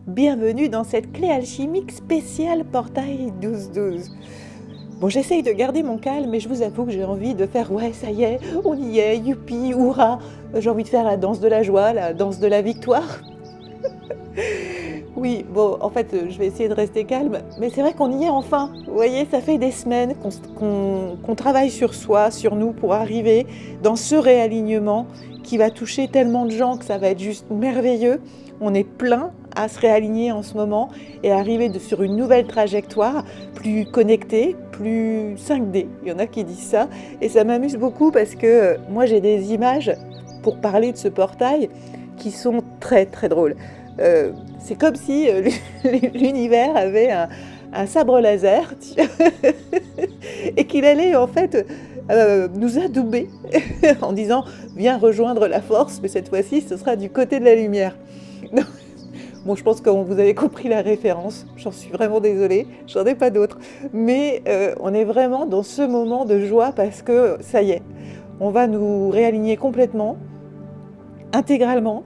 bienvenue dans cette clé alchimique spéciale portail 12-12. Bon, j'essaye de garder mon calme, mais je vous avoue que j'ai envie de faire « ouais, ça y est, on y est, youpi, hurrah !» J'ai envie de faire la danse de la joie, la danse de la victoire. Oui, bon, en fait, je vais essayer de rester calme, mais c'est vrai qu'on y est enfin. Vous voyez, ça fait des semaines qu'on travaille sur soi, sur nous, pour arriver dans ce réalignement qui va toucher tellement de gens que ça va être juste merveilleux. On est plein à se réaligner en ce moment et arriver sur une nouvelle trajectoire, plus connectée, plus 5D. Il y en a qui disent ça, et ça m'amuse beaucoup parce que moi j'ai des images pour parler de ce portail qui sont très très drôles. C'est comme si l'univers avait un sabre laser et qu'il allait en fait nous adouber en disant « viens rejoindre la force, mais cette fois-ci ce sera du côté de la lumière ». Bon, je pense que vous avez compris la référence, j'en suis vraiment désolée, j'en ai pas d'autres. Mais on est vraiment dans ce moment de joie parce que ça y est, on va nous réaligner complètement, intégralement.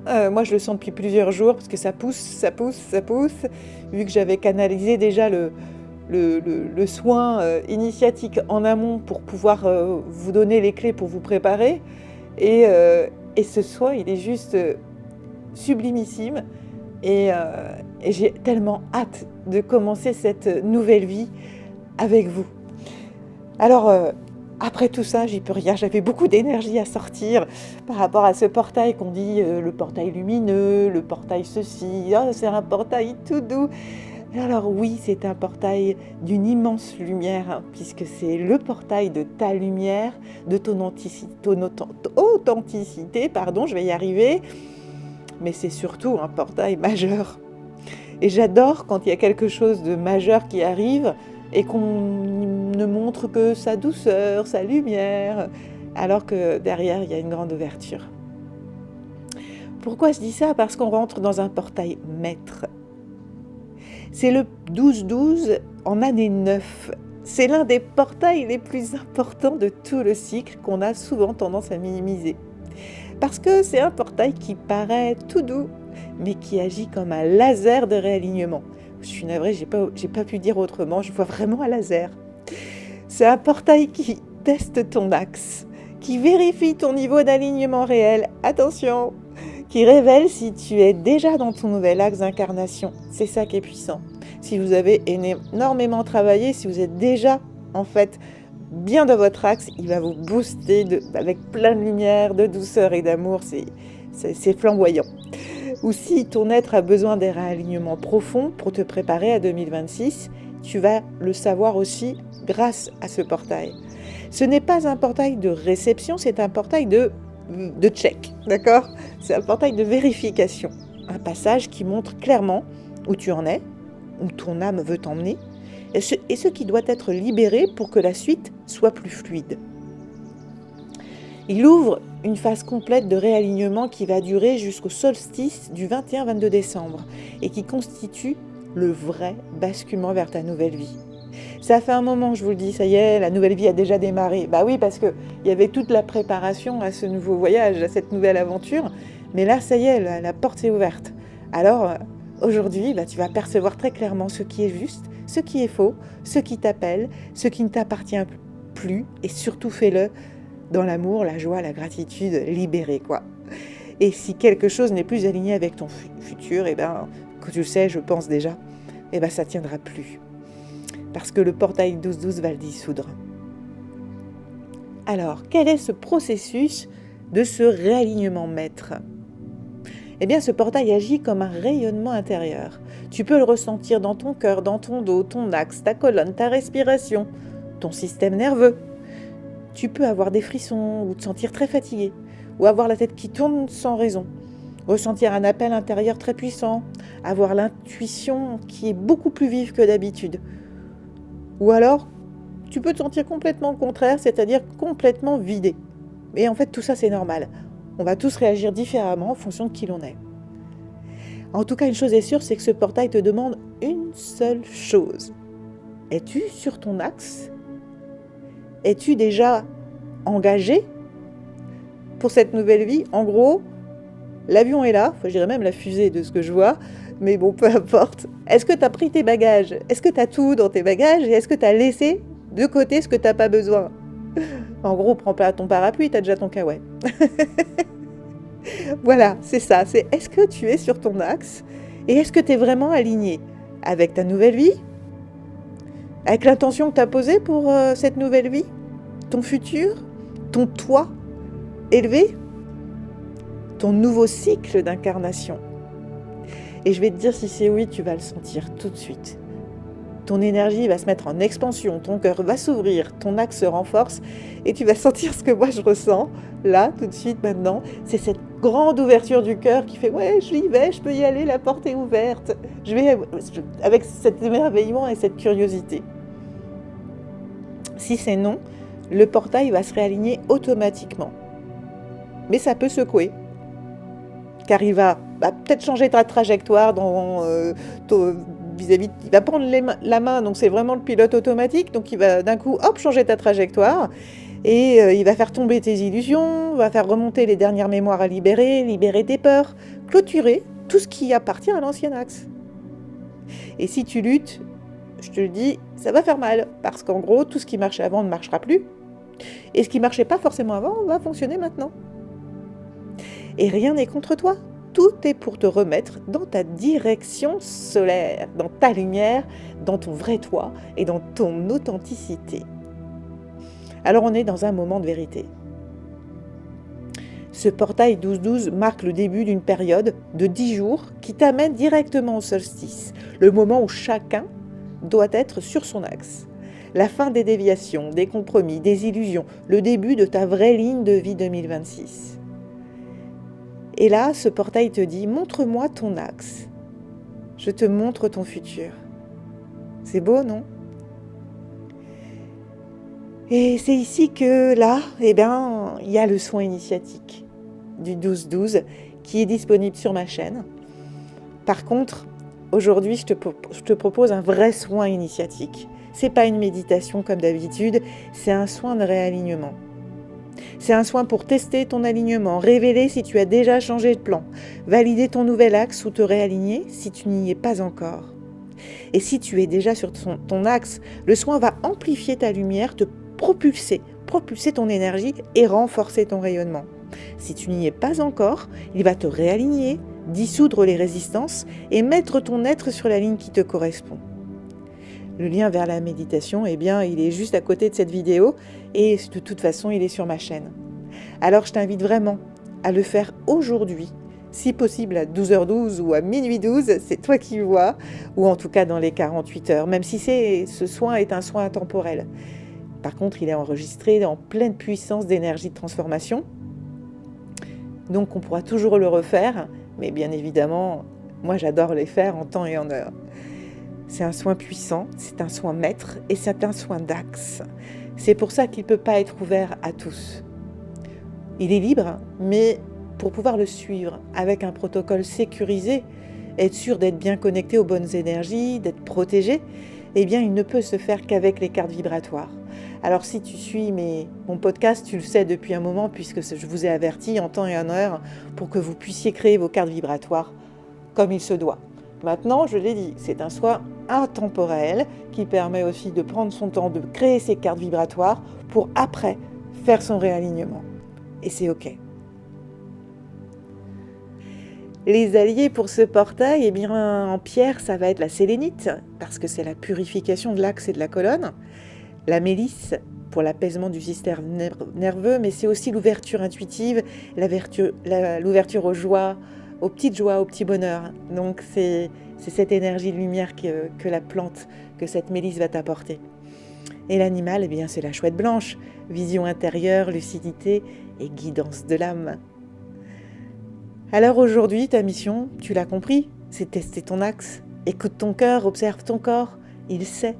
Moi, je le sens depuis plusieurs jours parce que ça pousse, ça pousse, ça pousse. Vu que j'avais canalisé déjà le soin initiatique en amont pour pouvoir vous donner les clés pour vous préparer. Et ce soin, il est juste sublimissime. Et j'ai tellement hâte de commencer cette nouvelle vie avec vous. Alors, après tout ça, j'y peux rien. J'avais beaucoup d'énergie à sortir par rapport à ce portail qu'on dit le portail lumineux, le portail ceci, oh, c'est un portail tout doux. Alors oui, c'est un portail d'une immense lumière, hein, puisque c'est le portail de ta lumière, de ton authenticité, pardon, je vais y arriver. Mais c'est surtout un portail majeur. Et j'adore quand il y a quelque chose de majeur qui arrive et qu'on ne montre que sa douceur, sa lumière, alors que derrière, il y a une grande ouverture. Pourquoi je dis ça ? Parce qu'on rentre dans un portail maître. C'est le 12-12 en année 9. C'est l'un des portails les plus importants de tout le cycle qu'on a souvent tendance à minimiser. Parce que c'est un portail qui paraît tout doux, mais qui agit comme un laser de réalignement. Je suis navrée, j'ai pas pu dire autrement, je vois vraiment un laser. C'est un portail qui teste ton axe, qui vérifie ton niveau d'alignement réel, attention, qui révèle si tu es déjà dans ton nouvel axe d'incarnation. C'est ça qui est puissant. Si vous avez énormément travaillé, si vous êtes déjà, en fait, bien dans votre axe, il va vous booster avec plein de lumière, de douceur et d'amour, c'est flamboyant. Ou si ton être a besoin d'un réalignement profond pour te préparer à 2026, tu vas le savoir aussi grâce à ce portail. Ce n'est pas un portail de réception, c'est un portail de check, d'accord ? C'est un portail de vérification, un passage qui montre clairement où tu en es, où ton âme veut t'emmener, et ce qui doit être libéré pour que la suite soit plus fluide. Il ouvre une phase complète de réalignement qui va durer jusqu'au solstice du 21-22 décembre et qui constitue le vrai basculement vers ta nouvelle vie. Ça fait un moment, je vous le dis, ça y est, la nouvelle vie a déjà démarré. Bah oui, parce qu'il y avait toute la préparation à ce nouveau voyage, à cette nouvelle aventure, mais là, ça y est, la porte est ouverte. Alors, aujourd'hui, tu vas percevoir très clairement ce qui est juste, ce qui est faux, ce qui t'appelle, ce qui ne t'appartient plus, et surtout fais-le dans l'amour, la joie, la gratitude, libéré, quoi. Et si quelque chose n'est plus aligné avec ton futur, que tu sais, je pense déjà, ça tiendra plus. Parce que le portail 12-12 va le dissoudre. Alors, quel est ce processus de ce réalignement maître ? Ce portail agit comme un rayonnement intérieur. Tu peux le ressentir dans ton cœur, dans ton dos, ton axe, ta colonne, ta respiration, ton système nerveux. Tu peux avoir des frissons ou te sentir très fatigué, ou avoir la tête qui tourne sans raison, ressentir un appel intérieur très puissant, avoir l'intuition qui est beaucoup plus vive que d'habitude. Ou alors, tu peux te sentir complètement contraire, c'est-à-dire complètement vidé. Et en fait, tout ça, c'est normal. On va tous réagir différemment en fonction de qui l'on est. En tout cas, une chose est sûre, c'est que ce portail te demande une seule chose. Es-tu sur ton axe ? Es-tu déjà engagé pour cette nouvelle vie ? En gros, L'avion est là, enfin, je dirais même la fusée de ce que je vois, mais bon, peu importe. Est-ce que tu as pris tes bagages? Est-ce que tu as tout dans tes bagages? Et est-ce que tu as laissé de côté ce que tu n'as pas besoin? En gros, prends pas ton parapluie, tu as déjà ton kawaii. Voilà, c'est ça. C'est est-ce que tu es sur ton axe? Et est-ce que tu es vraiment aligné avec ta nouvelle vie? Avec l'intention que tu as posée pour cette nouvelle vie? Ton futur? Ton toi élevé? Ton nouveau cycle d'incarnation? Et je vais te dire si c'est oui, tu vas le sentir tout de suite. Ton énergie va se mettre en expansion, ton cœur va s'ouvrir, ton axe se renforce et tu vas sentir ce que moi je ressens, là, tout de suite, maintenant. C'est cette grande ouverture du cœur qui fait « Ouais, j'y vais, je peux y aller, la porte est ouverte. » Je vais avec cet émerveillement et cette curiosité. Si c'est non, le portail va se réaligner automatiquement. Mais ça peut secouer, car il va peut-être changer ta trajectoire vis-à-vis, il va prendre la main, donc c'est vraiment le pilote automatique, donc il va d'un coup, hop, changer ta trajectoire, et il va faire tomber tes illusions, va faire remonter les dernières mémoires à libérer tes peurs, clôturer tout ce qui appartient à l'ancien axe. Et si tu luttes, je te le dis, ça va faire mal, parce qu'en gros, tout ce qui marchait avant ne marchera plus, et ce qui marchait pas forcément avant va fonctionner maintenant. Et rien n'est contre toi. Tout est pour te remettre dans ta direction solaire, dans ta lumière, dans ton vrai toi et dans ton authenticité. Alors on est dans un moment de vérité. Ce portail 12-12 marque le début d'une période de 10 jours qui t'amène directement au solstice, le moment où chacun doit être sur son axe. La fin des déviations, des compromis, des illusions, le début de ta vraie ligne de vie 2026. Et là, ce portail te dit « Montre-moi ton axe. Je te montre ton futur. » C'est beau, non? Et c'est ici que, là, il y a le soin initiatique du 12-12 qui est disponible sur ma chaîne. Par contre, aujourd'hui, je te propose un vrai soin initiatique. C'est pas une méditation comme d'habitude, c'est un soin de réalignement. C'est un soin pour tester ton alignement, révéler si tu as déjà changé de plan, valider ton nouvel axe ou te réaligner si tu n'y es pas encore. Et si tu es déjà sur ton axe, le soin va amplifier ta lumière, te propulser ton énergie et renforcer ton rayonnement. Si tu n'y es pas encore, il va te réaligner, dissoudre les résistances et mettre ton être sur la ligne qui te correspond. Le lien vers la méditation, il est juste à côté de cette vidéo et de toute façon, il est sur ma chaîne. Alors, je t'invite vraiment à le faire aujourd'hui, si possible à 12h12 ou à minuit 12, c'est toi qui vois, ou en tout cas dans les 48 heures, même si ce soin est un soin intemporel. Par contre, il est enregistré en pleine puissance d'énergie de transformation, donc on pourra toujours le refaire, mais bien évidemment, moi j'adore les faire en temps et en heure. C'est un soin puissant, c'est un soin maître et c'est un soin d'axe. C'est pour ça qu'il ne peut pas être ouvert à tous. Il est libre, mais pour pouvoir le suivre avec un protocole sécurisé, être sûr d'être bien connecté aux bonnes énergies, d'être protégé, il ne peut se faire qu'avec les cartes vibratoires. Alors si tu suis mon podcast, tu le sais depuis un moment puisque je vous ai averti en temps et en heure pour que vous puissiez créer vos cartes vibratoires comme il se doit. Maintenant, je l'ai dit, c'est un soin intemporel qui permet aussi de prendre son temps, de créer ses cartes vibratoires pour après faire son réalignement. Et c'est OK. Les alliés pour ce portail, en pierre, ça va être la sélénite, parce que c'est la purification de l'axe et de la colonne. La mélisse, pour l'apaisement du système nerveux, mais c'est aussi l'ouverture intuitive, l'ouverture aux joies, aux petites joies, au petit bonheur. Donc c'est cette énergie de lumière que la plante, que cette mélisse va t'apporter. Et l'animal, c'est la chouette blanche, vision intérieure, lucidité et guidance de l'âme. Alors aujourd'hui, ta mission, tu l'as compris, c'est tester ton axe. Écoute ton cœur, observe ton corps, il sait.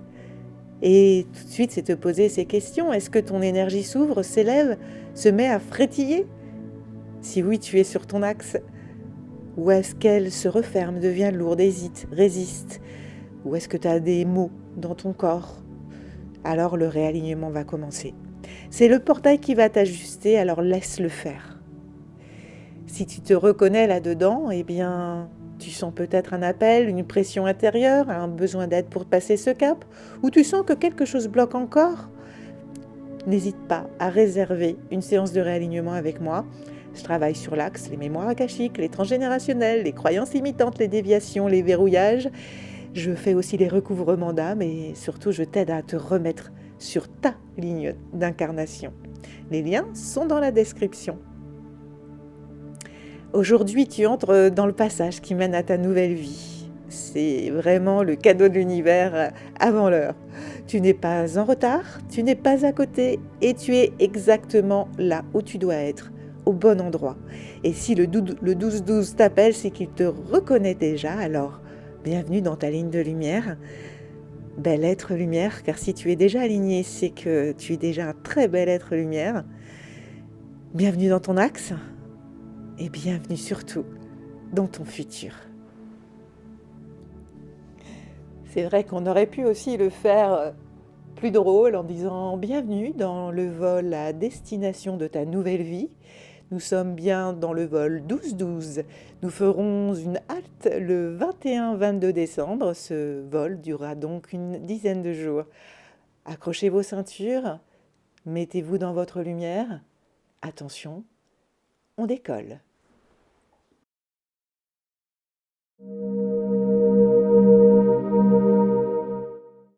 Et tout de suite, c'est te poser ces questions. Est-ce que ton énergie s'ouvre, s'élève, se met à frétiller? Si oui, tu es sur ton axe. Ou est-ce qu'elle se referme, devient lourde, hésite, résiste? Ou est-ce que tu as des maux dans ton corps? Alors le réalignement va commencer. C'est le portail qui va t'ajuster, alors laisse-le faire. Si tu te reconnais là-dedans, eh bien, tu sens peut-être un appel, une pression intérieure, un besoin d'aide pour passer ce cap, ou tu sens que quelque chose bloque encore. N'hésite pas à réserver une séance de réalignement avec moi. Je travaille sur l'axe, les mémoires akashiques, les transgénérationnels, les croyances limitantes, les déviations, les verrouillages. Je fais aussi les recouvrements d'âme et surtout je t'aide à te remettre sur ta ligne d'incarnation. Les liens sont dans la description. Aujourd'hui, tu entres dans le passage qui mène à ta nouvelle vie. C'est vraiment le cadeau de l'univers avant l'heure. Tu n'es pas en retard, tu n'es pas à côté et tu es exactement là où tu dois être, au bon endroit. Et si le 12-12 t'appelle, c'est qu'il te reconnaît déjà, alors bienvenue dans ta ligne de lumière. Bel être lumière, car si tu es déjà aligné, c'est que tu es déjà un très bel être lumière. Bienvenue dans ton axe et bienvenue surtout dans ton futur. C'est vrai qu'on aurait pu aussi le faire plus drôle en disant bienvenue dans le vol à destination de ta nouvelle vie. Nous sommes bien dans le vol 12-12. Nous ferons une halte le 21-22 décembre. Ce vol durera donc une dizaine de jours. Accrochez vos ceintures, mettez-vous dans votre lumière. Attention, on décolle.